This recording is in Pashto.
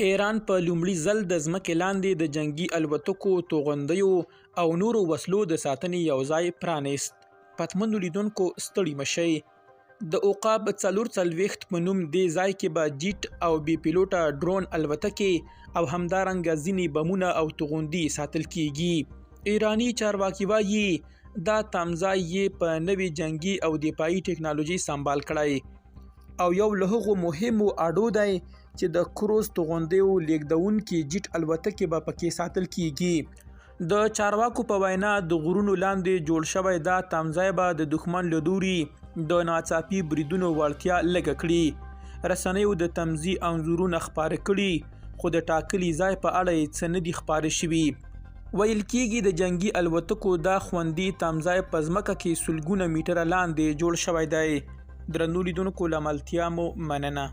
ایران په لومړي ځل د ځمکې لاندې د جنگي الوتکو، توغندیو او نورو وسلو د ساتنې یو ځای پرانیست. پتمنو لیدونکو ستړي مشئ. د عقاب 44 په نوم دې ځای کې به جیټ او بې پیلوټه ډرون الوتکې او همدارنګه ځینې بمونه او توغندي ساتل کیږي. ایرانی چارواکي وایي دا تمځای یې په نوې جنگي او دفاعي ټکنالوژي سمبال کړی او یو له هغو مهمو اډو دی چې د کروز توغندیو لیږدونکي جیټ الوتکې به پکې ساتل کیږي. د چارواکو په وینا د غرونو لاندې جوړ شوی دا تمځای به د دښمن له لوري د ناڅاپي بریدونو وړتیا لږه کړي. رسنیو د تمځي انځورونه خپاره کړي خو د ټاکلي ځای په اړه یې څه نه دي خپاره شوي. ویل کیږي د جنگي الوتکو دا خوندي تمځای په ځمکه کې سلګونه میټره لاندې جوړ شوی دی. درنو لیدونکو له ملتیا مو مننه.